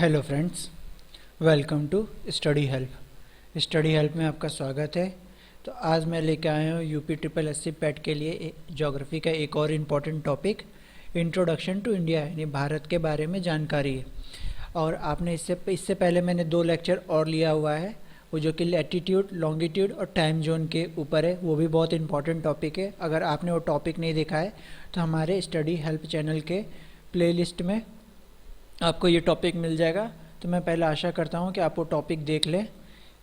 Hello friends, welcome to study help. Study help में आपका स्वागत है। तो आज मैं लेके आया हूँ यूपी ट्रिपल एससी पैट के लिए ज्योग्राफी का एक और important topic, introduction to India, यानी भारत के बारे में जानकारी है। और आपने इससे पहले मैंने 2 लेक्चर और लिया हुआ है, वो जो कि लैटिट्यूड, लॉन्गिट्यूड और टाइम जोन के ऊपर है। वो भी बहुत इंपॉर्टेंट टॉपिक है। अगर आपने वो टॉपिक नहीं देखा है तो हमारे स्टडी हेल्प चैनल के प्लेलिस्ट में आपको ये टॉपिक मिल जाएगा। तो मैं पहले आशा करता हूँ कि आप वो टॉपिक देख लें,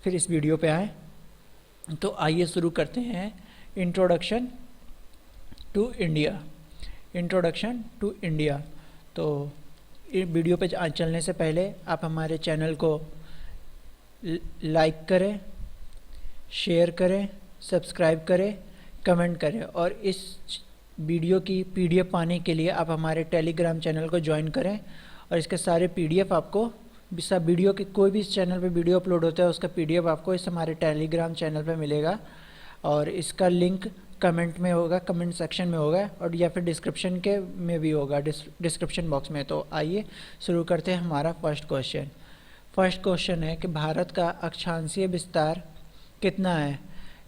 फिर इस वीडियो पे आएँ। तो आइए शुरू करते हैं। Introduction to India. Introduction to India. तो वीडियो पे चलने से पहले आप हमारे चैनल को लाइक करें, शेयर करें, सब्सक्राइब करें, कमेंट करें। और इस वीडियो की पीडीएफ पाने के लिए आप हमारे टेलीग्राम चैनल को ज्वाइन करें। और इसके सारे पीडीएफ आपको, सब वीडियो के कोई भी इस चैनल पे वीडियो अपलोड होता है उसका पीडीएफ आपको इस हमारे टेलीग्राम चैनल पे मिलेगा। और इसका लिंक कमेंट में होगा, कमेंट सेक्शन में होगा, और या फिर डिस्क्रिप्शन के में भी होगा, डिस्क्रिप्शन बॉक्स में। तो आइए शुरू करते हैं हमारा फर्स्ट क्वेश्चन। फर्स्ट क्वेश्चन है कि भारत का अक्षांशीय विस्तार कितना है।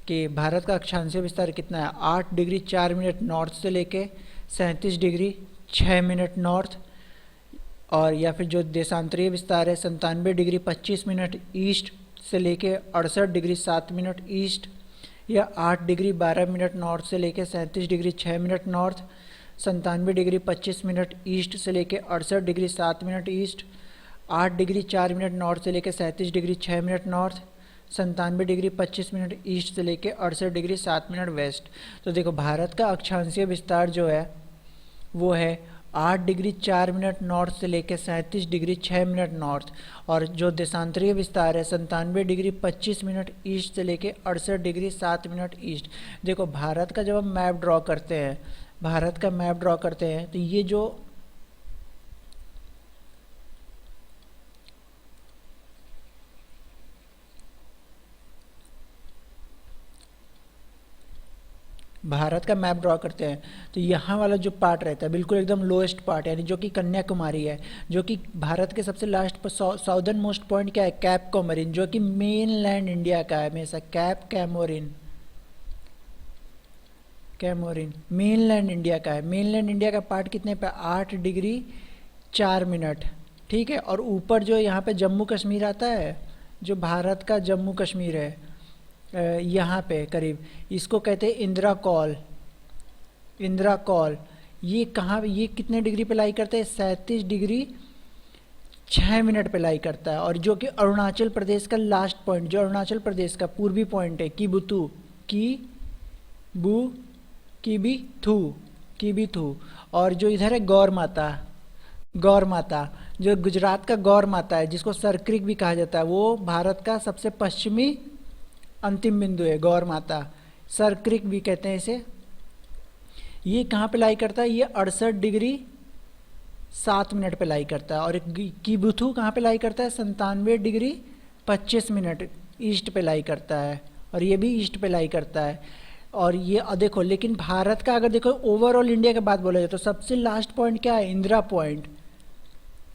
कि भारत का अक्षांशीय विस्तार कितना है। 8 डिग्री 4 मिनट नॉर्थ से लेके 37 डिग्री 6 मिनट नॉर्थ, और या फिर जो देशांतरीय विस्तार है 97 डिग्री 25 मिनट ईस्ट से लेके 68 डिग्री 7 मिनट ईस्ट, या 8 डिग्री 12 मिनट नॉर्थ से लेके 37 degree 6 minute north, 97 degree 25 minute east से लेके 68 degree 7 minute east, 8 degree 4 minute north से लेके 37 degree 6 minute north, 97 degree 25 minute east से लेके 68 डिग्री 7 मिनट वेस्ट। तो देखो, भारत का अक्षांशीय विस्तार जो है वो है 8 डिग्री 4 मिनट नॉर्थ से लेकर 37 डिग्री 6 मिनट नॉर्थ, और जो देशांतरीय विस्तार है 97 डिग्री 25 मिनट ईस्ट से लेकर 68 डिग्री 7 मिनट ईस्ट। देखो, भारत का जब हम मैप ड्रॉ करते हैं, भारत का मैप ड्रॉ करते हैं, तो ये जो भारत का मैप ड्रॉ करते हैं तो यहाँ वाला जो पार्ट रहता है बिल्कुल एकदम लोएस्ट पार्ट, यानी जो कि कन्याकुमारी है, जो कि भारत के सबसे लास्ट पर साउदर्न मोस्ट पॉइंट क्या है, कैप कोमोरिन, जो कि मेन लैंड इंडिया का है हमेशा। Cap Comorin, Comorin main land India का है। मेन लैंड इंडिया का पार्ट कितने पे, 8 डिग्री 4 मिनट, ठीक है। और ऊपर जो यहाँ पे जम्मू कश्मीर आता है, जो भारत का जम्मू कश्मीर है यहाँ पे करीब, इसको कहते हैं इंदिरा कॉल। इंदिरा कॉल ये कहाँ, ये कितने डिग्री पे लाई करता है, 37 डिग्री 6 मिनट पे लाई करता है। और जो कि अरुणाचल प्रदेश का लास्ट पॉइंट, जो अरुणाचल प्रदेश का पूर्वी पॉइंट है, किबुतु, किबीथू। और जो इधर है गौर माता, गौर माता, जो गुजरात का गौर माता है, जिसको सरक्रिक भी कहा जाता है, वो भारत का सबसे पश्चिमी अंतिम बिंदु है। गौर माता, सरक्रिक भी कहते हैं इसे। ये कहाँ पे लाई करता है, ये 68 डिग्री 7 मिनट पे लाई करता है। और किबुथु कहाँ पे लाई करता है, 97 डिग्री 25 मिनट ईस्ट पे लाई करता है, और ये भी ईस्ट पे लाई करता है। और ये देखो, लेकिन भारत का अगर देखो ओवरऑल इंडिया की बात बोला जाए तो सबसे लास्ट पॉइंट क्या है, इंदिरा पॉइंट।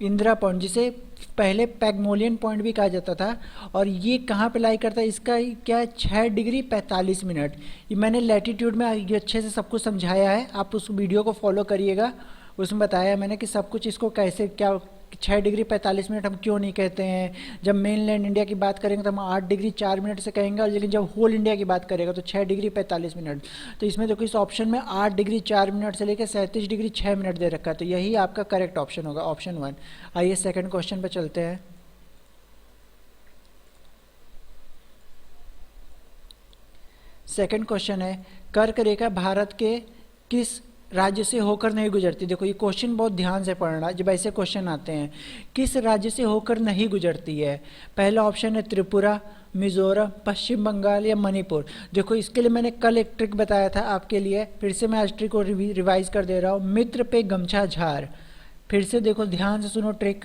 इंदिरा पॉइंट, जिसे पहले पैगमोलियन पॉइंट भी कहा जाता था। और ये कहाँ पे लाई करता है, इसका क्या है, 6 डिग्री 45 मिनट। ये मैंने लैटिट्यूड में ये अच्छे से सब कुछ समझाया है, आप उस वीडियो को फॉलो करिएगा। उसमें बताया मैंने कि सब कुछ इसको कैसे, क्या 6 डिग्री 45 मिनट हम क्यों नहीं कहते हैं। जब मेन लैंड इंडिया की बात करेंगे तो हम 8 डिग्री 4 मिनट से कहेंगे, और लेकिन जब होल इंडिया की बात करेगा तो 6 डिग्री 45 मिनट। तो इसमें देखो, इस ऑप्शन में 8 डिग्री 4 मिनट से लेकर 37 डिग्री 6 मिनट दे रखा है, तो यही आपका करेक्ट ऑप्शन होगा, ऑप्शन 1। आइए सेकंड क्वेश्चन पे चलते हैं। सेकंड क्वेश्चन है, कर्क रेखा भारत के किस राज्य से होकर नहीं गुजरती। देखो, ये क्वेश्चन बहुत ध्यान से पढ़ना, जब ऐसे क्वेश्चन आते हैं, किस राज्य से होकर नहीं गुजरती है। पहला ऑप्शन है त्रिपुरा, मिजोरम, पश्चिम बंगाल या मणिपुर। देखो, इसके लिए मैंने कल एक ट्रिक बताया था आपके लिए, फिर से मैं आज ट्रिक को रिवाइज कर दे रहा हूँ। मित्र पे गमछा झार, फिर से देखो ध्यान से सुनो ट्रिक।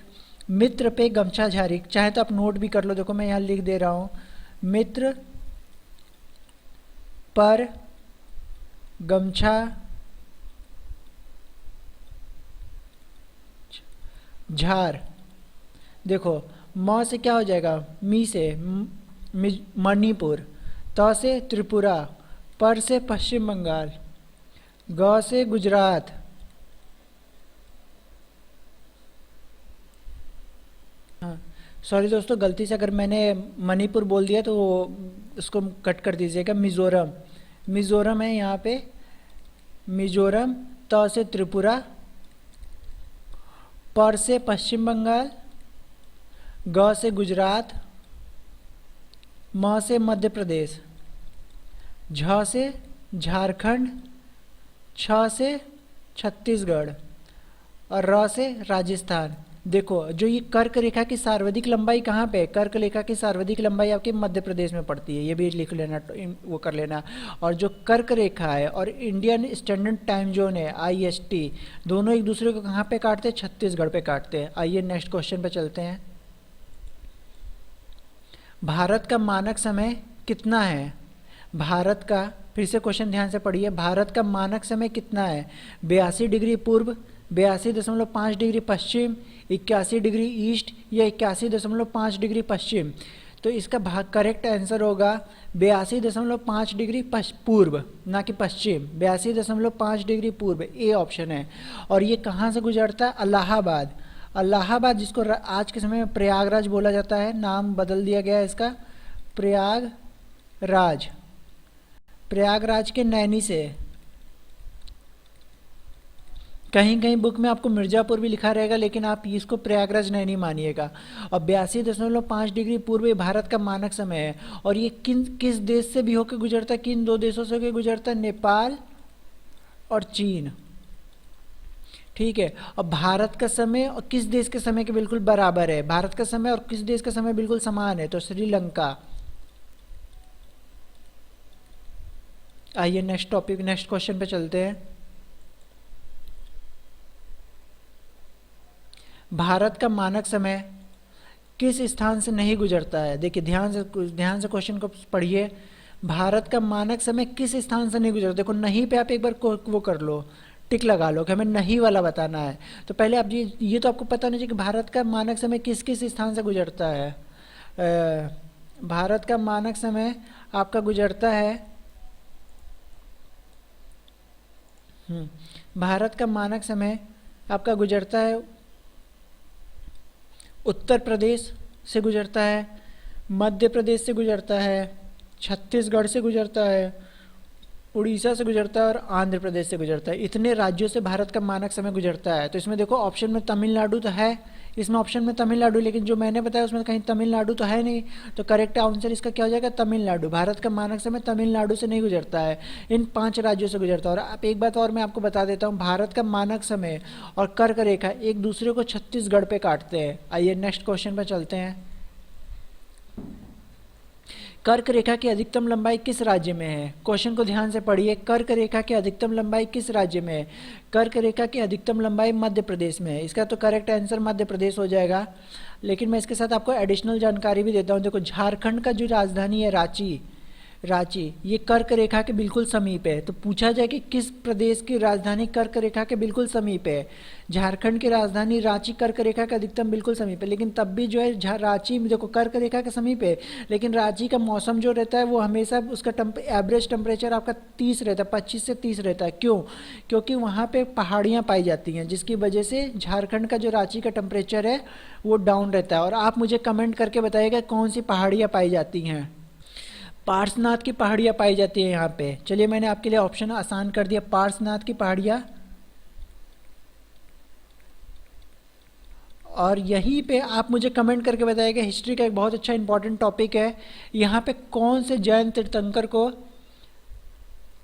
मित्र पे गमछा झारी, चाहे तो आप नोट भी कर लो, देखो मैं यहाँ लिख दे रहा हूँ, मित्र पर गमछा झार, देखो म से क्या हो जाएगा, मी से मणिपुर, त से त्रिपुरा, पर से पश्चिम बंगाल, ग से गुजरात, हाँ सॉरी दोस्तों, गलती से अगर मैंने मणिपुर बोल दिया तो उसको कट कर दीजिएगा। मिज़ोरम, मिज़ोरम है यहाँ पे, मिज़ोरम, त से त्रिपुरा, पर से पश्चिम बंगाल, ग से गुजरात, म से मध्य प्रदेश, झ से झारखंड, छ से छत्तीसगढ़ और र से राजस्थान। देखो जो ये कर्क रेखा की सर्वाधिक लंबाई कहाँ पे है, कर्क रेखा की सर्वाधिक लंबाई आपके मध्य प्रदेश में पड़ती है, ये भी लिख लेना, वो कर लेना। और जो कर्क रेखा है और इंडियन स्टैंडर्ड टाइम जोन है IST, दोनों एक दूसरे को कहाँ पे काटते हैं, छत्तीसगढ़ पे काटते हैं। आइए नेक्स्ट क्वेश्चन पे चलते हैं। भारत का मानक समय कितना है, भारत का, फिर से क्वेश्चन ध्यान से पढ़िए, भारत का मानक समय कितना है, 82 डिग्री पूर्व, 82.5 डिग्री पश्चिम, 81 डिग्री ईस्ट या 81.5 डिग्री पश्चिम। तो इसका करेक्ट आंसर होगा 82.5 डिग्री पूर्व, ना कि पश्चिम, 82.5 डिग्री पूर्व, ए ऑप्शन है। और ये कहाँ से गुजरता है, इलाहाबाद, इलाहाबाद जिसको आज के समय में प्रयागराज बोला जाता है, नाम बदल दिया गया है इसका, प्रयागराज, प्रयागराज के नैनी से, कहीं कहीं बुक में आपको मिर्ज़ापुर भी लिखा रहेगा लेकिन आप इसको प्रयागराज नैनी मानिएगा। और 82.5 डिग्री पूर्व भारत का मानक समय है। और ये किस देश से भी होकर गुजरता है, किन दो देशों से होकर गुजरता है, नेपाल और चीन। ठीक है, और भारत का समय और किस देश के समय के बिल्कुल बराबर है, भारत का समय और किस देश का समय बिल्कुल समान है, तो श्रीलंका। आइए नेक्स्ट टॉपिक, नेक्स्ट क्वेश्चन पे चलते हैं। भारत का मानक समय किस स्थान से नहीं गुजरता है, देखिए ध्यान से क्वेश्चन को पढ़िए। भारत का मानक समय किस स्थान से नहीं गुजरता, देखो नहीं पे आप एक बार वो कर लो, टिक लगा लो कि हमें नहीं वाला बताना है। तो पहले आप ये तो आपको पता नहीं चाहिए कि भारत का मानक समय किस किस स्थान से गुजरता है। भारत का मानक समय आपका गुजरता है, भारत का मानक समय आपका गुजरता है, उत्तर प्रदेश से गुजरता है, मध्य प्रदेश से गुजरता है, छत्तीसगढ़ से गुजरता है, उड़ीसा से गुजरता है और आंध्र प्रदेश से गुजरता है। इतने राज्यों से भारत का मानक समय गुजरता है। तो इसमें देखो ऑप्शन में तमिलनाडु तो है, इसमें ऑप्शन में तमिलनाडु, लेकिन जो मैंने बताया उसमें कहीं तमिलनाडु तो है नहीं। तो करेक्ट आंसर इसका क्या हो जाएगा, तमिलनाडु। भारत का मानक समय तमिलनाडु से नहीं गुजरता है, इन 5 राज्यों से गुजरता है। और आप एक बात और मैं आपको बता देता हूँ, भारत का मानक समय और कर्क रेखा एक दूसरे को छत्तीसगढ़ पे काटते हैं। आइए नेक्स्ट क्वेश्चन पर चलते हैं। कर्क रेखा की अधिकतम लंबाई किस राज्य में है, क्वेश्चन को ध्यान से पढ़िए। कर्क रेखा की अधिकतम लंबाई किस राज्य में है, कर्क रेखा की अधिकतम लंबाई मध्य प्रदेश में है। इसका तो करेक्ट आंसर मध्य प्रदेश हो जाएगा। लेकिन मैं इसके साथ आपको एडिशनल जानकारी भी देता हूँ। देखो झारखंड का जो राजधानी है रांची, रांची ये कर्क रेखा के बिल्कुल समीप है। तो पूछा जाए कि किस प्रदेश की राजधानी कर्क रेखा के बिल्कुल समीप है, झारखंड की राजधानी रांची कर्क रेखा के अधिकतम बिल्कुल समीप है। लेकिन तब भी जो है रांची में देखो कर्क रेखा के समीप है, लेकिन रांची का मौसम जो रहता है वो हमेशा उसका एवरेज टेम्परेचर आपका 30 रहता है, 25 से 30 रहता है। क्यों, क्योंकि वहाँ पे पहाड़ियाँ पाई जाती हैं, जिसकी वजह से झारखंड का जो रांची का टेम्परेचर है वो डाउन रहता है। और आप मुझे कमेंट करके बताइएगा कौन सी पहाड़ियाँ पाई जाती हैं। पार्श्वनाथ की पहाड़ियाँ पाई जाती है यहाँ पे। चलिए मैंने आपके लिए ऑप्शन आसान कर दिया, पार्श्वनाथ की पहाड़ियाँ। और यहीं पे आप मुझे कमेंट करके बताइएगा, हिस्ट्री का एक बहुत अच्छा इंपॉर्टेंट टॉपिक है, यहाँ पे कौन से जैन तीर्थंकर को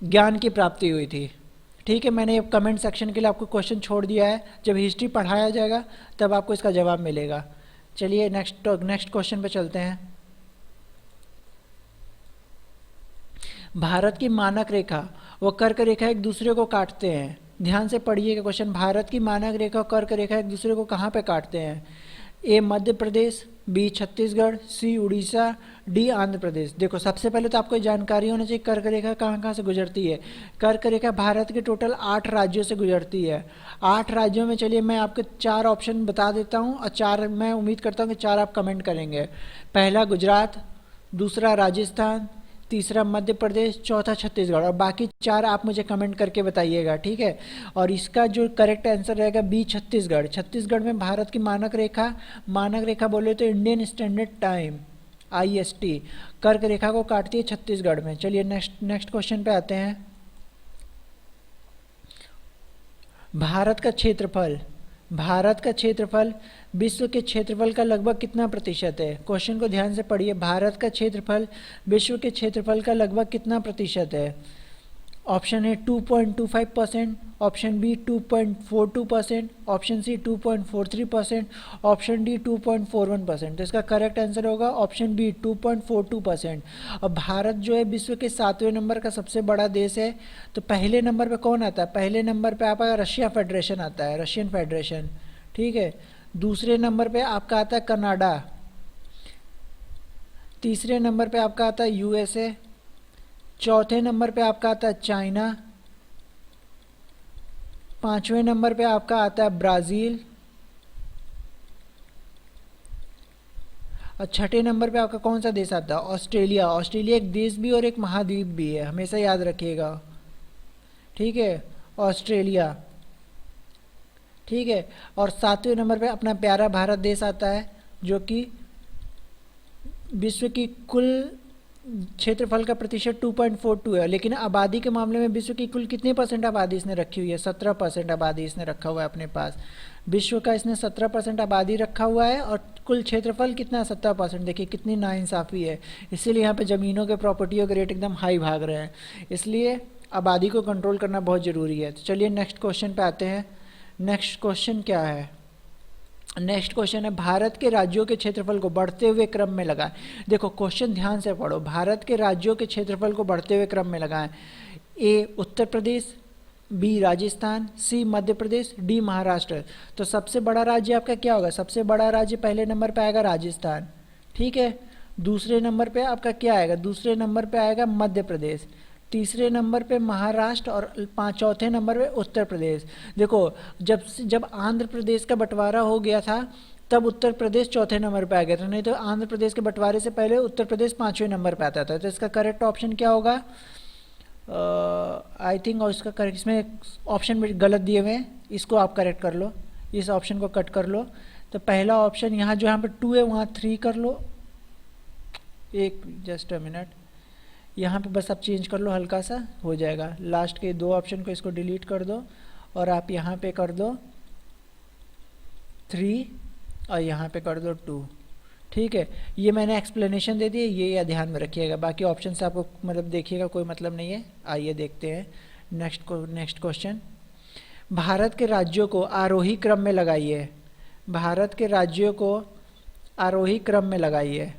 ज्ञान की प्राप्ति हुई थी। ठीक है, मैंने कमेंट सेक्शन के लिए आपको क्वेश्चन छोड़ दिया है, जब हिस्ट्री पढ़ाया जाएगा तब आपको इसका जवाब मिलेगा। चलिए नेक्स्ट क्वेश्चन पे चलते हैं। भारत की मानक रेखा व कर्क रेखा एक दूसरे को काटते हैं, ध्यान से पढ़िएगा क्वेश्चन। भारत की मानक रेखा और कर्क रेखा एक दूसरे को कहाँ पे काटते हैं, ए मध्य प्रदेश, बी छत्तीसगढ़, सी उड़ीसा, डी आंध्र प्रदेश। देखो सबसे पहले तो आपको जानकारी होनी चाहिए कर्क रेखा कहाँ कहाँ से गुजरती है। कर्क रेखा भारत के टोटल 8 राज्यों से गुजरती है। 8 राज्यों में चलिए मैं आपके 4 ऑप्शन बता देता हूँ और 4 मैं उम्मीद करता हूँ कि 4 आप कमेंट करेंगे। पहला गुजरात, दूसरा राजस्थान, तीसरा मध्य प्रदेश, चौथा छत्तीसगढ़, और बाकी 4 आप मुझे कमेंट करके बताइएगा, ठीक है। और इसका जो करेक्ट आंसर रहेगा बी छत्तीसगढ़। छत्तीसगढ़ में भारत की मानक रेखा बोले तो इंडियन स्टैंडर्ड टाइम IST कर्क रेखा को काटती है छत्तीसगढ़ में। चलिए नेक्स्ट क्वेश्चन पे आते हैं। भारत का क्षेत्रफल विश्व के क्षेत्रफल का लगभग कितना प्रतिशत है। क्वेश्चन को ध्यान से पढ़िए। भारत का क्षेत्रफल विश्व के क्षेत्रफल का लगभग कितना प्रतिशत है। Option A 2.25%, option B 2.42%, option C 2.43%, option D 2.41%। तो इसका करेक्ट आंसर होगा ऑप्शन बी 2.42%। अब भारत जो है विश्व के 7वें नंबर का सबसे बड़ा देश है। तो पहले नंबर पे कौन आता है। पहले नंबर पे आपका रशिया फेडरेशन आता है, रशियन फेडरेशन, ठीक है। दूसरे नंबर पे आपका आता है कनाडा, तीसरे नंबर पे आपका आता है USA, चौथे नंबर पे आपका आता है चाइना, पांचवें नंबर पे आपका आता है ब्राज़ील, और छठे नंबर पे आपका कौन सा देश आता है ऑस्ट्रेलिया। ऑस्ट्रेलिया एक देश भी और एक महाद्वीप भी है, हमेशा याद रखिएगा, ठीक है, ऑस्ट्रेलिया, ठीक है। और 7वें नंबर पे अपना प्यारा भारत देश आता है जो कि विश्व की कुल क्षेत्रफल का प्रतिशत 2.42 है। लेकिन आबादी के मामले में विश्व की कुल कितने % आबादी इसने रखी हुई है। 17% आबादी इसने रखा हुआ है अपने पास। विश्व का इसने 17% आबादी रखा हुआ है और कुल क्षेत्रफल कितना 17%। देखिए कितनी नाइंसाफ़ी है। इसीलिए यहाँ पे ज़मीनों के प्रॉपर्टियों के रेट एकदम हाई भाग रहे हैं। इसलिए आबादी को कंट्रोल करना बहुत ज़रूरी है। तो चलिए नेक्स्ट क्वेश्चन पे आते हैं। नेक्स्ट क्वेश्चन क्या है। नेक्स्ट क्वेश्चन है भारत के राज्यों के क्षेत्रफल को बढ़ते हुए क्रम में लगाएं। देखो क्वेश्चन ध्यान से पढ़ो। भारत के राज्यों के क्षेत्रफल को बढ़ते हुए क्रम में लगाएं। ए उत्तर प्रदेश, बी राजस्थान, सी मध्य प्रदेश, डी महाराष्ट्र। तो सबसे बड़ा राज्य आपका क्या होगा। सबसे बड़ा राज्य पहले नंबर पे आएगा राजस्थान, ठीक है। दूसरे नंबर पे आपका क्या आएगा। दूसरे नंबर पे आएगा मध्य प्रदेश, तीसरे नंबर पे महाराष्ट्र और चौथे नंबर पे उत्तर प्रदेश। देखो जब आंध्र प्रदेश का बंटवारा हो गया था तब उत्तर प्रदेश चौथे नंबर पे आ गया था, नहीं तो आंध्र प्रदेश के बंटवारे से पहले उत्तर प्रदेश 5वें नंबर पे आता था। तो इसका करेक्ट ऑप्शन क्या होगा। आई थिंक और इसका करेक्ट, इसमें ऑप्शन में गलत दिए हुए हैं, इसको आप करेक्ट कर लो, इस ऑप्शन को कट कर लो। तो पहला ऑप्शन यहाँ जो यहाँ पे 2 है वहाँ 3 कर लो। एक जस्ट अ मिनट, यहाँ पे बस आप चेंज कर लो, हल्का सा हो जाएगा। लास्ट के 2 ऑप्शन को इसको डिलीट कर दो और आप यहाँ पे कर दो 3 और यहाँ पे कर दो 2, ठीक है। ये मैंने एक्सप्लेनेशन दे दी है, ये ध्यान में रखिएगा। बाकी ऑप्शन से आपको मतलब देखिएगा कोई मतलब नहीं है। आइए देखते हैं नेक्स्ट क्वेश्चन। भारत के राज्यों को आरोही क्रम में लगाइए। भारत के राज्यों को आरोही क्रम में लगाइए।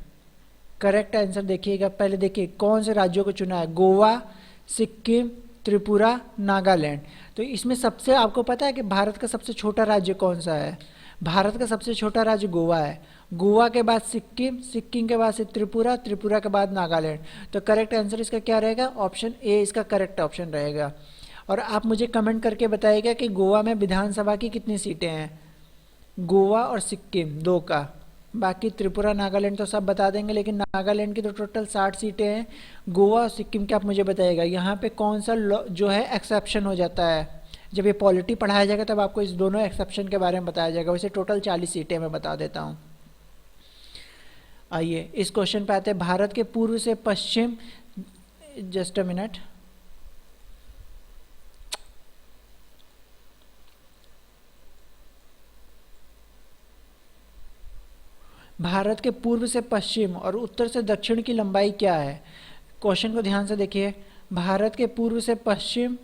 करेक्ट आंसर देखिएगा। पहले देखिए कौन से राज्यों को चुना है। गोवा, सिक्किम, त्रिपुरा, नागालैंड। तो इसमें सबसे आपको पता है कि भारत का सबसे छोटा राज्य कौन सा है। भारत का सबसे छोटा राज्य गोवा है। गोवा के बाद सिक्किम, सिक्किम के बाद से त्रिपुरा, त्रिपुरा के बाद नागालैंड। तो करेक्ट आंसर इसका क्या रहेगा। ऑप्शन ए इसका करेक्ट ऑप्शन रहेगा। और आप मुझे कमेंट करके बताइएगा कि गोवा में विधानसभा की कितनी सीटें हैं। गोवा और सिक्किम 2 का, बाकी त्रिपुरा नागालैंड तो सब बता देंगे, लेकिन नागालैंड की तो टोटल 60 सीटें हैं। गोवा और सिक्किम के आप मुझे बताइएगा यहाँ पे कौन सा जो है एक्सेप्शन हो जाता है। जब ये पॉलिटी पढ़ाया जाएगा तब आपको इस दोनों एक्सेप्शन के बारे में बताया जाएगा। वैसे टोटल 40 सीटें मैं बता देता हूँ। आइए इस क्वेश्चन पे आते हैं। भारत के पूर्व से पश्चिम, जस्ट अ मिनट, भारत के पूर्व से पश्चिम और उत्तर से दक्षिण की लंबाई क्या है। क्वेश्चन को ध्यान से देखिए। भारत के पूर्व से पश्चिम,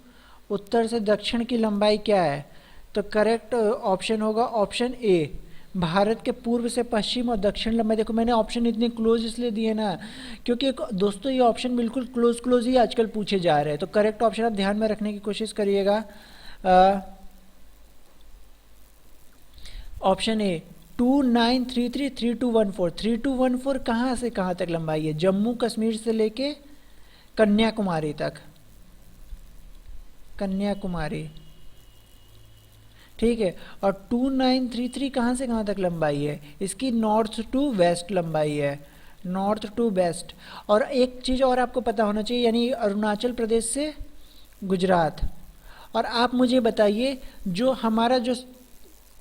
उत्तर से दक्षिण की लंबाई क्या है। तो करेक्ट ऑप्शन होगा ऑप्शन ए, भारत के पूर्व से पश्चिम और दक्षिण लंबाई। देखो मैंने ऑप्शन इतने क्लोज इसलिए दिए ना क्योंकि दोस्तों ये ऑप्शन बिल्कुल क्लोज ही आजकल पूछे जा रहे हैं। तो करेक्ट ऑप्शन आप ध्यान में रखने की कोशिश करिएगा। ऑप्शन ए 2933 3214 3214 कहाँ से कहाँ तक लंबाई है? जम्मू कश्मीर से लेके कन्याकुमारी तक, कन्याकुमारी, ठीक है। और 2933 कहाँ से कहाँ तक लंबाई है? इसकी नॉर्थ टू वेस्ट लंबाई है, नॉर्थ टू वेस्ट। और एक चीज़ और आपको पता होना चाहिए, यानी अरुणाचल प्रदेश से गुजरात। और आप मुझे बताइए, जो हमारा जो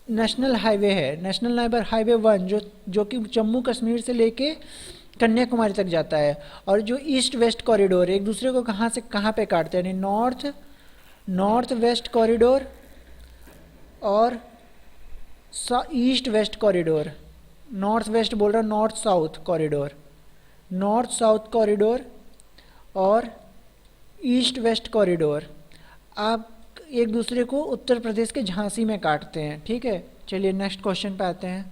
नेशनल हाईवे है, नेशनल हाईवे 1 जो कि जम्मू कश्मीर से लेके कन्याकुमारी तक जाता है, और जो ईस्ट वेस्ट कॉरिडोर एक दूसरे को कहाँ से कहाँ पे काटते हैं, यानी नॉर्थ वेस्ट कॉरिडोर और east west corridor, north west बोल रहा, north south corridor, north south corridor और ईस्ट वेस्ट कॉरिडोर, आप एक दूसरे को उत्तर प्रदेश के झांसी में काटते हैं, ठीक है। चलिए नेक्स्ट क्वेश्चन पे आते हैं।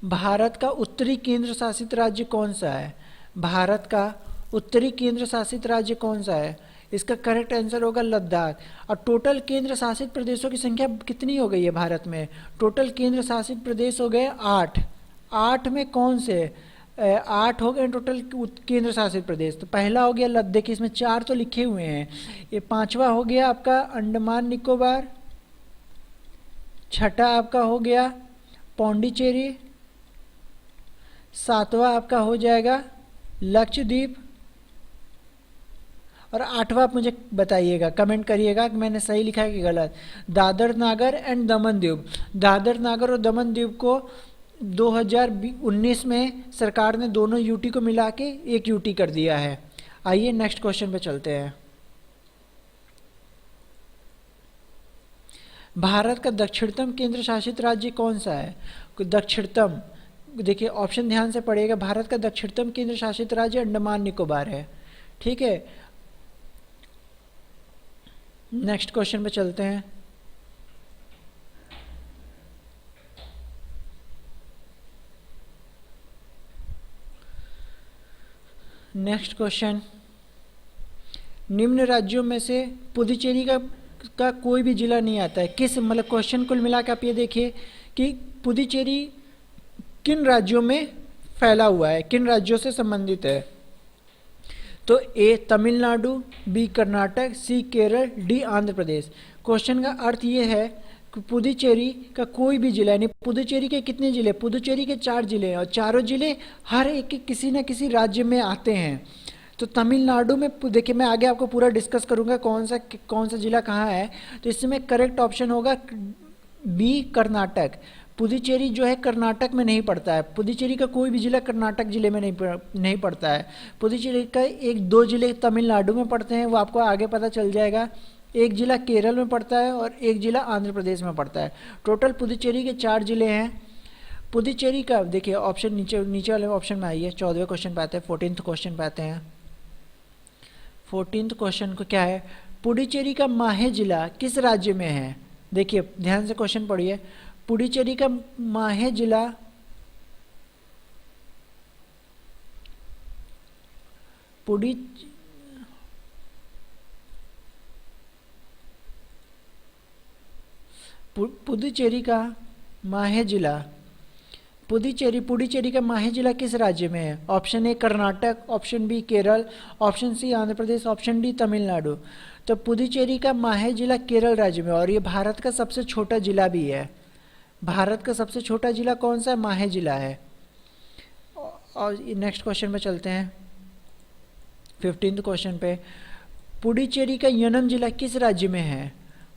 भारत का उत्तरी केंद्र शासित राज्य कौन सा है? भारत का उत्तरी केंद्र शासित राज्य कौन सा है? इसका करेक्ट आंसर होगा लद्दाख। और टोटल केंद्र शासित प्रदेशों की संख्या कितनी हो गई है भारत में? टोटल केंद्र शासित प्रदेश हो गए 8। 8 में कौन से? 8 हो गए टोटल केंद्र शासित प्रदेश। तो पहला हो गया लद्दाख, देखिए इसमें 4 तो लिखे हुए हैं। ये 5वां हो गया आपका अंडमान निकोबार, 6ठा आपका हो गया पौंडीचेरी, 7वां आपका हो जाएगा लक्षद्वीप, और 8वां आप मुझे बताइएगा, कमेंट करिएगा कि मैंने सही लिखा है कि गलत। दादर नागर एंड दमन दीव। दादर नागर और दमन दीव को 2019 में सरकार ने दोनों यूटी को मिला के एक यूटी कर दिया है। आइए नेक्स्ट क्वेश्चन पे चलते हैं। भारत का दक्षिणतम केंद्र शासित राज्य कौन सा है? दक्षिणतम, देखिए ऑप्शन ध्यान से पढ़िएगा। भारत का दक्षिणतम केंद्र शासित राज्य अंडमान निकोबार है, ठीक है। नेक्स्ट क्वेश्चन पे चलते हैं। नेक्स्ट क्वेश्चन, निम्न राज्यों में से पुदुचेरी का कोई भी जिला नहीं आता है। किस, मतलब क्वेश्चन कुल मिला के आप ये देखिए कि पुदुचेरी किन राज्यों में फैला हुआ है, किन राज्यों से संबंधित है। तो ए तमिलनाडु, बी कर्नाटक, सी केरल, डी आंध्र प्रदेश। क्वेश्चन का अर्थ ये है कि पुदुचेरी का कोई भी जिला, यानी पुदुचेरी के कितने जिले? पुदुचेरी के 4 जिले हैं, और चारों जिले हर एक के किसी न किसी राज्य में आते हैं। तो तमिलनाडु में देखिए, मैं आगे आपको पूरा डिस्कस करूंगा कौन सा जिला कहाँ है। तो इसमें करेक्ट ऑप्शन होगा बी कर्नाटक। पुदुचेरी जो है कर्नाटक में नहीं पड़ता है, पुदुचेरी का कोई भी जिला कर्नाटक जिले में नहीं पड़ता है। पुदुचेरी का 1-2 जिले तमिलनाडु में पड़ते हैं, वो आपको आगे पता चल जाएगा। एक जिला केरल में पड़ता है और एक जिला आंध्र प्रदेश में पड़ता है। टोटल पुदुचेरी के 4 जिले हैं। पुदुचेरी का देखिए ऑप्शन नीचे वाले ऑप्शन में आइए। 14वें क्वेश्चन पे आते हैं, 14th क्वेश्चन पे आते हैं। 14th क्वेश्चन को क्या है? पुडुचेरी का माहे जिला किस राज्य में है? देखिए ध्यान से क्वेश्चन पढ़िए। पुडुचेरी का माहे जिला पुडुचेरी का माहे जिला, पुडुचेरी का माहे जिला किस राज्य में है? Option A Karnataka, option B Kerala, option C Andhra Pradesh, option D Tamil Nadu. तो पुडुचेरी का माहे जिला केरल राज्य में, और ये भारत का सबसे छोटा जिला भी है। भारत का सबसे छोटा जिला कौन सा है? माहे जिला है। और नेक्स्ट क्वेश्चन पे चलते हैं, 15th क्वेश्चन पे। पुडुचेरी का यनम जिला किस राज्य में है?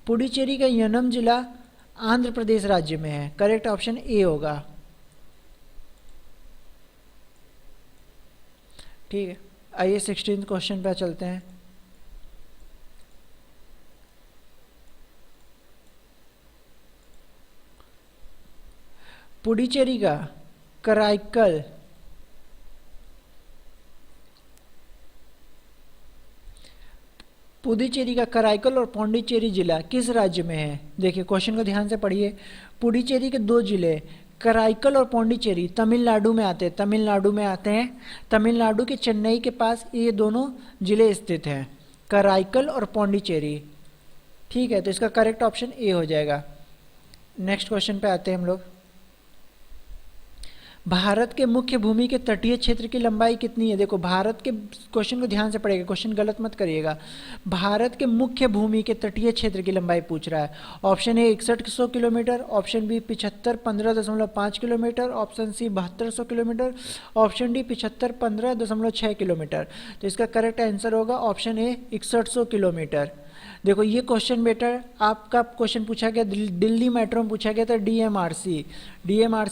पुडुचेरी का यनम जिला आंध्र प्रदेश राज्य में है। करेक्ट ऑप्शन ए होगा, ठीक है। आइए 16th क्वेश्चन पे चलते हैं। पुडुचेरी का कराईकल और पौंडीचेरी जिला किस राज्य में है? देखिए क्वेश्चन को ध्यान से पढ़िए। पुडुचेरी के 2 जिले कराईकल और पौंडीचेरी तमिलनाडु में आते हैं। तमिलनाडु के चेन्नई के पास ये दोनों जिले स्थित हैं, कराईकल और पौंडीचेरी, ठीक है। तो इसका करेक्ट ऑप्शन ए हो जाएगा। नेक्स्ट क्वेश्चन पे आते हैं हम लोग। भारत के मुख्य भूमि के तटीय क्षेत्र की लंबाई कितनी है? देखो भारत के, क्वेश्चन को ध्यान से पढ़िएगा, क्वेश्चन गलत मत करिएगा। भारत के मुख्य भूमि के तटीय क्षेत्र की लंबाई पूछ रहा है। Option A 6100 kilometre, option B 75 kilometre, option C 7200 kilometre, option D 75 kilometre. तो इसका करेक्ट आंसर होगा ऑप्शन ए 6100 किलोमीटर। देखो ये क्वेश्चन बेटा आपका क्वेश्चन पूछा गया दिल्ली मेट्रो में पूछा गया था, डीएमआरसी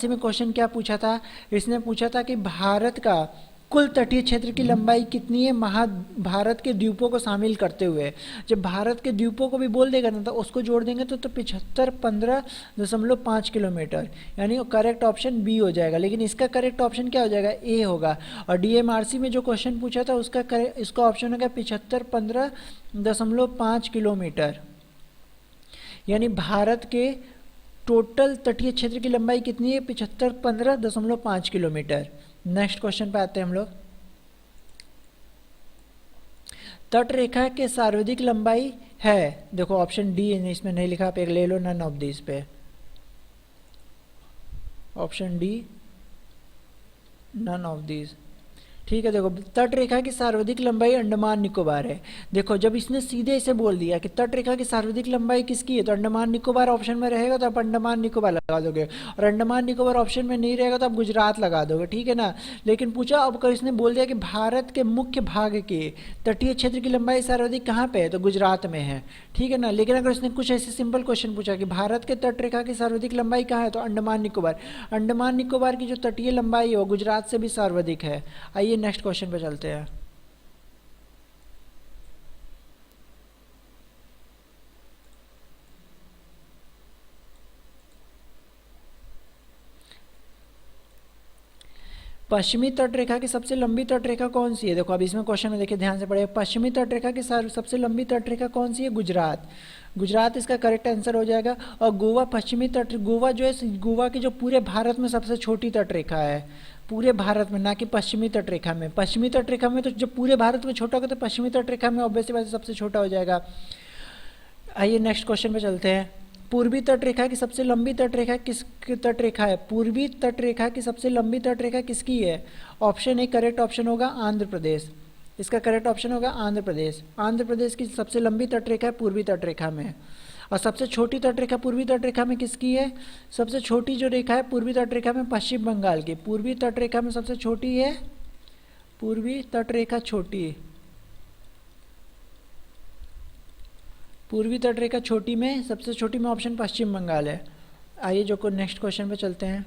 में क्वेश्चन क्या पूछा था? इसने पूछा था कि भारत का कुल तटीय क्षेत्र की लंबाई कितनी है भारत के द्वीपों को शामिल करते हुए। जब भारत के द्वीपों को भी बोल देगा ना तो उसको जोड़ देंगे तो 75.15 किलोमीटर, यानी करेक्ट ऑप्शन बी हो जाएगा। लेकिन इसका करेक्ट ऑप्शन क्या हो जाएगा? ए होगा। और डीएमआरसी में जो क्वेश्चन पूछा था इसका ऑप्शन होगा 75.15 किलोमीटर। यानी भारत के टोटल तटीय क्षेत्र की लंबाई कितनी है? 75.15 किलोमीटर। नेक्स्ट क्वेश्चन पे आते हैं हम लोग। तट रेखा के सर्वाधिक लंबाई है, देखो ऑप्शन डी इसमें नहीं लिखा, आप एक ले लो, नन ऑफ दिस पे, option D none of this. ठीक है, देखो तट रेखा की सर्वाधिक लंबाई अंडमान निकोबार है। देखो जब इसने सीधे इसे बोल दिया कि तट रेखा की सर्वाधिक लंबाई किसकी है, तो अंडमान निकोबार ऑप्शन में रहेगा तो आप अंडमान निकोबार लगा दोगे, और अंडमान निकोबार ऑप्शन में नहीं रहेगा तो आप गुजरात लगा दोगे, ठीक है ना। लेकिन पूछा अब कर इसने बोल दिया कि भारत के मुख्य भाग के तटीय क्षेत्र की लंबाई सर्वाधिक कहाँ पे है, तो गुजरात में है, ठीक है ना। लेकिन अगर इसने कुछ ऐसे सिंपल क्वेश्चन पूछा कि भारत के तट रेखा की सर्वाधिक लंबाई कहाँ है, तो अंडमान निकोबार। अंडमान निकोबार की जो तटीय लंबाई है वो गुजरात से भी सर्वाधिक है। आइए नेक्स्ट क्वेश्चन पे चलते हैं। पश्चिमी तट रेखा की सबसे लंबी तट रेखा कौन सी है? देखो अब इसमें क्वेश्चन में देखिए ध्यान से पढ़िए। पश्चिमी तट रेखा की सबसे लंबी तट रेखा कौन सी है? गुजरात। गुजरात इसका करेक्ट आंसर हो जाएगा। और गोवा पश्चिमी तट, गोवा जो है, गोवा की जो पूरे भारत में सबसे छोटी तट रेखा है, पूरे भारत में, ना कि पश्चिमी तट रेखा में। पश्चिमी तट रेखा में तो जब पूरे भारत में छोटा होगा तो पश्चिमी तट रेखा में ऑब्वियसली बात है सबसे छोटा हो जाएगा। आइए नेक्स्ट क्वेश्चन पे चलते हैं। पूर्वी तट रेखा की सबसे लंबी तट रेखा किस तट रेखा है? पूर्वी तट रेखा की सबसे लंबी तट रेखा किसकी है? ऑप्शन ए करेक्ट ऑप्शन होगा आंध्र प्रदेश। इसका करेक्ट ऑप्शन होगा आंध्र प्रदेश। आंध्र प्रदेश की सबसे लंबी तट रेखा है पूर्वी तट रेखा में। और सबसे छोटी तट रेखा पूर्वी तट रेखा में किसकी है? सबसे छोटी जो रेखा है पूर्वी तट रेखा में पश्चिम बंगाल की। पूर्वी तट रेखा में सबसे छोटी है, पूर्वी तट रेखा छोटी, पूर्वी तट रेखा छोटी में सबसे छोटी में ऑप्शन पश्चिम बंगाल है। आइए जो को नेक्स्ट क्वेश्चन पे चलते हैं।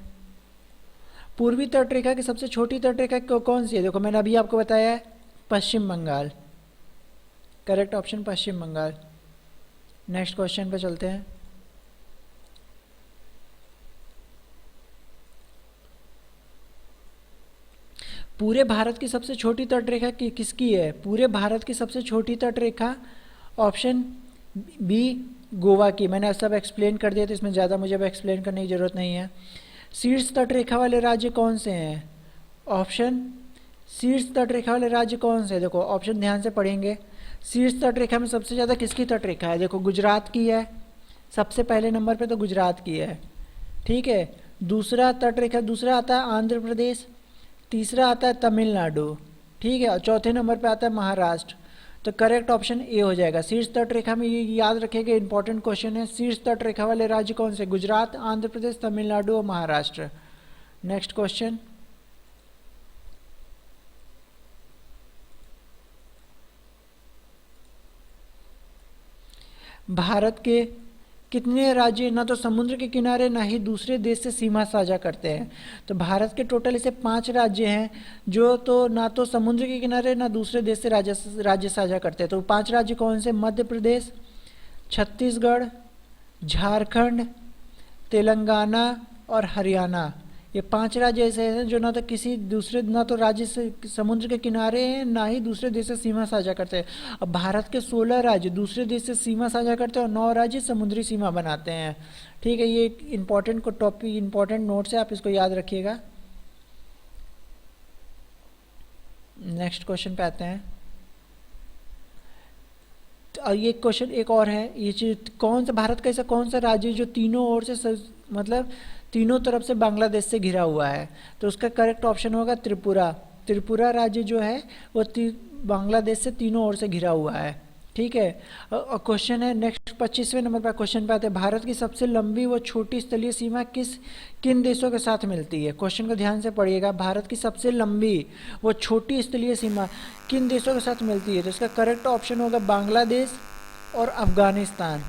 पूर्वी तट रेखा की सबसे छोटी तट रेखा कौन सी है? देखो मैंने अभी आपको बताया है पश्चिम बंगाल, करेक्ट ऑप्शन पश्चिम बंगाल। नेक्स्ट क्वेश्चन पे चलते हैं। पूरे भारत की सबसे छोटी तट रेखा किसकी है? पूरे भारत की सबसे छोटी तट रेखा ऑप्शन बी गोवा की। मैंने सब एक्सप्लेन कर दिया तो इसमें ज़्यादा मुझे अब एक्सप्लेन करने की ज़रूरत नहीं है। शीर्ष तट रेखा वाले राज्य कौन से हैं? ऑप्शन शीर्ष तट रेखा वाले राज्य कौन से? देखो ऑप्शन ध्यान से पढ़ेंगे। शीर्ष तट रेखा में सबसे ज़्यादा किसकी तट रेखा है? देखो गुजरात की है, सबसे पहले नंबर पे तो गुजरात की है, ठीक है। दूसरा तट रेखा, दूसरा आता है आंध्र प्रदेश, तीसरा आता है तमिलनाडु, ठीक है, और चौथे नंबर पे आता है महाराष्ट्र। तो करेक्ट ऑप्शन ए हो जाएगा। शीर्ष तट रेखा में ये याद रखेगा, इंपॉर्टेंट क्वेश्चन है। शीर्ष तट रेखा वाले राज्य कौन से? गुजरात, आंध्र प्रदेश, तमिलनाडु और महाराष्ट्र। Next question. भारत के कितने राज्य ना तो समुद्र के किनारे ना ही दूसरे देश से सीमा साझा करते हैं? तो भारत के टोटल ऐसे 5 राज्य हैं जो तो ना तो समुद्र के किनारे ना दूसरे देश से राज्य साझा करते हैं। तो 5 राज्य कौन से? मध्य प्रदेश, छत्तीसगढ़, झारखंड, तेलंगाना और हरियाणा। ये 5 राज्य ऐसे हैं जो ना तो किसी दूसरे, ना तो राज्य से समुद्र के किनारे हैं ना ही दूसरे देश से सीमा साझा करते हैं। अब भारत के 16 राज्य दूसरे देश से सीमा साझा करते हैं और 9 राज्य समुद्री सीमा बनाते हैं, ठीक है। ये एक इंपॉर्टेंट को टॉपिक, इंपॉर्टेंट नोट्स है, आप इसको याद रखिएगा। नेक्स्ट क्वेश्चन पे आते हैं। और ये क्वेश्चन एक और है, ये चीज कौन सा भारत का ऐसा कौन सा राज्य है जो तीनों ओर से मतलब तीनों तरफ से बांग्लादेश से घिरा हुआ है? तो उसका करेक्ट ऑप्शन होगा त्रिपुरा। त्रिपुरा राज्य जो है वो बांग्लादेश से तीनों ओर से घिरा हुआ है। ठीक है। और क्वेश्चन है नेक्स्ट 25वें नंबर पर क्वेश्चन पे आते हैं, भारत की सबसे लंबी व छोटी स्थलीय सीमा किन देशों के साथ मिलती है? क्वेश्चन को ध्यान से पढ़िएगा, भारत की सबसे लंबी व छोटी स्थलीय सीमा किन देशों के साथ मिलती है? तो इसका करेक्ट ऑप्शन होगा बांग्लादेश और अफगानिस्तान।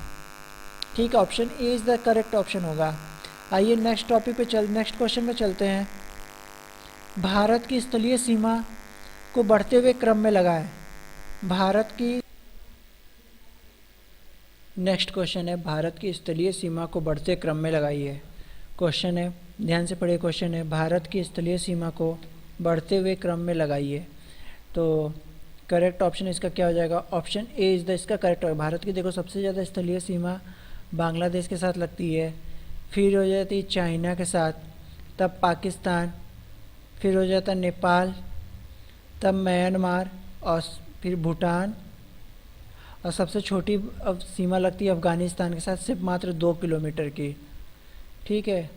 ठीक है, option A is the correct option होगा। आइए नेक्स्ट टॉपिक पे नेक्स्ट क्वेश्चन पे चलते हैं। भारत की स्थलीय सीमा को बढ़ते हुए क्रम में लगाएं। भारत की नेक्स्ट क्वेश्चन है, भारत की स्थलीय सीमा को बढ़ते क्रम में लगाइए। क्वेश्चन है, ध्यान से पढ़िए, क्वेश्चन है भारत की स्थलीय सीमा को बढ़ते हुए क्रम में लगाइए। तो करेक्ट ऑप्शन इसका क्या हो जाएगा? ऑप्शन ए इज द इसका करेक्ट होगा। भारत की देखो सबसे ज़्यादा स्थलीय सीमा बांग्लादेश के साथ लगती है, फिर हो जाती है चाइना के साथ, तब पाकिस्तान, फिर हो जाता है नेपाल, तब म्यांमार और फिर भूटान, और सबसे छोटी अब सीमा लगती है अफ़गानिस्तान के साथ, सिर्फ मात्र 2 किलोमीटर की। ठीक है,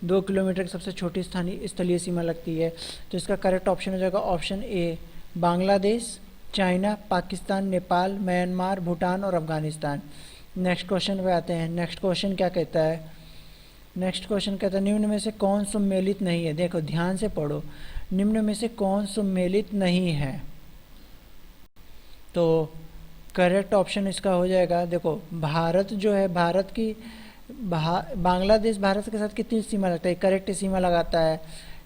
2 किलोमीटर की सबसे छोटी स्थलीय सीमा लगती है। तो इसका करेक्ट ऑप्शन हो जाएगा option A, Bangladesh, China, Pakistan, Nepal, Myanmar, Bhutan और अफ़गानिस्तान। नेक्स्ट क्वेश्चन पे आते हैं। नेक्स्ट क्वेश्चन क्या कहता है? नेक्स्ट क्वेश्चन कहता है निम्न में से कौन सम्मिलित नहीं है? देखो ध्यान से पढ़ो, निम्न में से कौन सम्मिलित नहीं है? तो करेक्ट ऑप्शन इसका हो जाएगा, देखो भारत जो है, भारत की बांग्लादेश भारत के साथ कितनी सीमा लगता है? करेक्ट सीमा लगाता है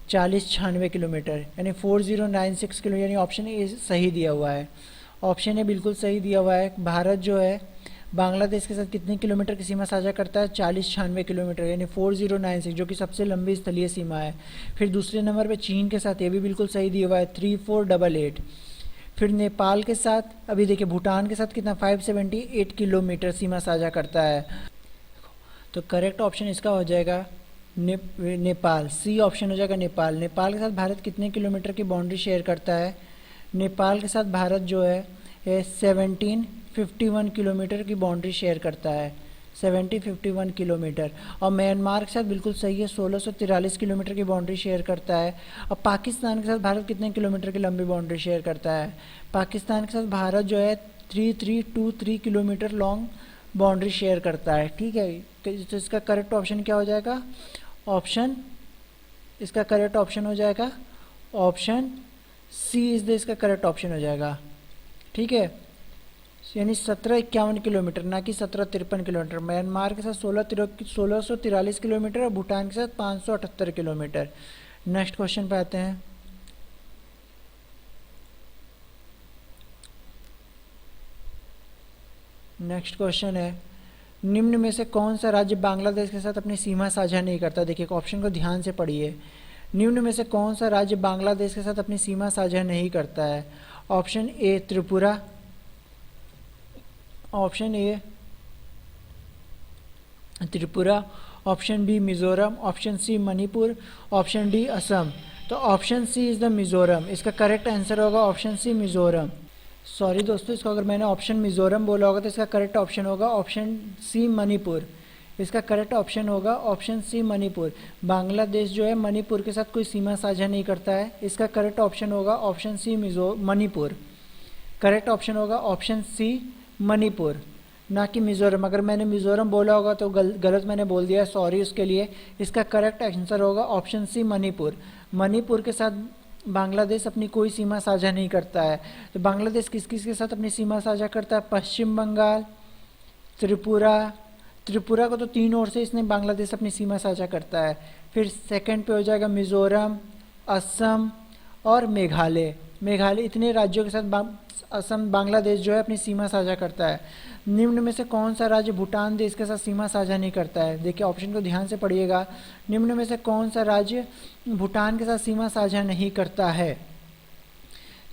4096 किलोमीटर, यानी 4096 किलो, यानी ऑप्शन ए सही दिया हुआ है। ऑप्शन ए बिल्कुल सही दिया हुआ है। भारत जो है बांग्लादेश के साथ कितने किलोमीटर की सीमा साझा करता है? 4096 किलोमीटर, यानी 4096, जो कि सबसे लंबी स्थलीय सीमा है। फिर दूसरे नंबर पे चीन के साथ, ये भी बिल्कुल सही दिया हुआ है, 3488। फिर नेपाल के साथ, अभी देखिए भूटान के साथ कितना 578 किलोमीटर सीमा साझा करता है। तो करेक्ट ऑप्शन इसका हो जाएगा नेपाल, सी ऑप्शन हो जाएगा नेपाल। नेपाल के साथ भारत कितने किलोमीटर की बाउंड्री शेयर करता है? नेपाल के साथ भारत जो है 1751 किलोमीटर की बाउंड्री शेयर करता है, 1751 किलोमीटर। और म्यांमार के साथ बिल्कुल सही है, 1643 किलोमीटर की बाउंड्री शेयर करता है। और पाकिस्तान के साथ भारत कितने किलोमीटर की लंबी बाउंड्री शेयर करता है? पाकिस्तान के साथ भारत जो है 3323 किलोमीटर लॉन्ग बाउंड्री शेयर करता है। ठीक है, तो इसका करेक्ट ऑप्शन क्या हो जाएगा? ऑप्शन, इसका करेक्ट ऑप्शन हो जाएगा ऑप्शन सी इज द इसका करेक्ट ऑप्शन हो जाएगा। ठीक है, यानी 1751 किलोमीटर, ना कि 1753 किलोमीटर। म्यांमार के साथ 1643 किलोमीटर और भूटान के साथ 578 किलोमीटर। नेक्स्ट क्वेश्चन पे आते हैं। नेक्स्ट क्वेश्चन है निम्न में से कौन सा राज्य बांग्लादेश के साथ अपनी सीमा साझा नहीं करता? देखिए ऑप्शन को ध्यान से पढ़िए, निम्न में से कौन सा राज्य बांग्लादेश के साथ अपनी सीमा साझा नहीं करता है? Option A Tripura, option A Tripura, option B Mizoram, option C Manipur, option D Assam. तो option C is the Mizoram, इसका करेक्ट आंसर होगा ऑप्शन सी मिजोरम। सॉरी दोस्तों, इसको अगर मैंने ऑप्शन मिजोरम बोला होगा तो इसका करेक्ट ऑप्शन होगा ऑप्शन सी मणिपुर। इसका करेक्ट ऑप्शन होगा ऑप्शन सी मणिपुर। बांग्लादेश जो है मणिपुर के साथ कोई सीमा साझा नहीं करता है, इसका करेक्ट ऑप्शन होगा option C Manipur. Correct option होगा ऑप्शन सी मणिपुर, ना कि मिजोरम। अगर मैंने मिजोरम बोला होगा तो गलत मैंने बोल दिया, सॉरी उसके लिए। इसका करेक्ट आंसर होगा ऑप्शन सी मणिपुर। मणिपुर के साथ बांग्लादेश अपनी कोई सीमा साझा नहीं करता है। तो बांग्लादेश किस किस के साथ अपनी सीमा साझा करता है? पश्चिम बंगाल, त्रिपुरा, त्रिपुरा को तो 3 ओर से इसने बांग्लादेश अपनी सीमा साझा करता है। फिर सेकंड पे हो जाएगा मिजोरम, असम और मेघालय। मेघालय, इतने राज्यों के साथ असम बांग्लादेश जो है अपनी सीमा साझा करता है। निम्न में से कौन सा राज्य भूटान देश के साथ सीमा साझा नहीं करता है? देखिए ऑप्शन को ध्यान से पढ़िएगा, निम्न में से कौन सा राज्य भूटान के साथ सीमा साझा नहीं करता है?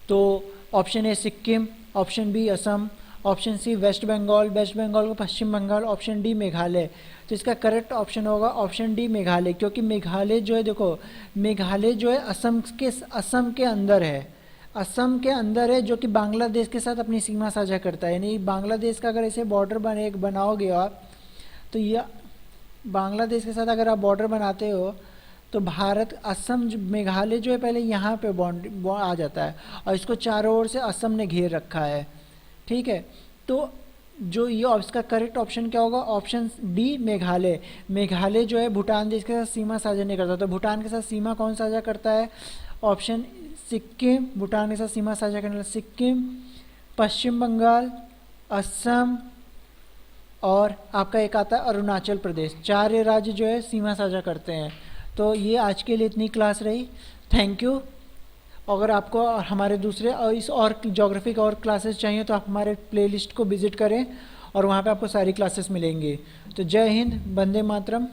तो option A Sikkim, option B Assam, option C West Bengal, West Bengal को पश्चिम बंगाल, ऑप्शन डी मेघालय। तो इसका करेक्ट ऑप्शन होगा ऑप्शन डी मेघालय, क्योंकि मेघालय जो है, देखो मेघालय जो है असम के अंदर है। असम के अंदर है, जो कि बांग्लादेश के साथ अपनी सीमा साझा करता है। यानी बांग्लादेश का अगर ऐसे बॉर्डर बनाओगे आप, तो ये बांग्लादेश के साथ अगर आप बॉर्डर बनाते हो तो भारत असम मेघालय जो है पहले यहाँ पे बॉन्ड आ जाता है, और इसको चारों ओर से असम ने घेर रखा है। ठीक है, तो जो ये इसका करेक्ट ऑप्शन क्या होगा? Option D Meghalaya. मेघालय जो है भूटान देश के साथ सीमा साझा नहीं करता, तो भूटान के साथ सीमा कौन साझा करता है? ऑप्शन सिक्किम। भूटान के साथ सीमा साझा करने वाला सिक्किम, पश्चिम बंगाल, असम और आपका एक आता है अरुणाचल प्रदेश। 4 ये राज्य जो है सीमा साझा करते हैं। तो ये आज के लिए इतनी क्लास रही। Thank you. अगर आपको हमारे दूसरे और इस और ज्योग्राफी का और क्लासेस चाहिए तो आप हमारे प्लेलिस्ट को विजिट करें और वहाँ पे आपको सारी क्लासेस मिलेंगी। तो जय हिंद, वंदे मातरम।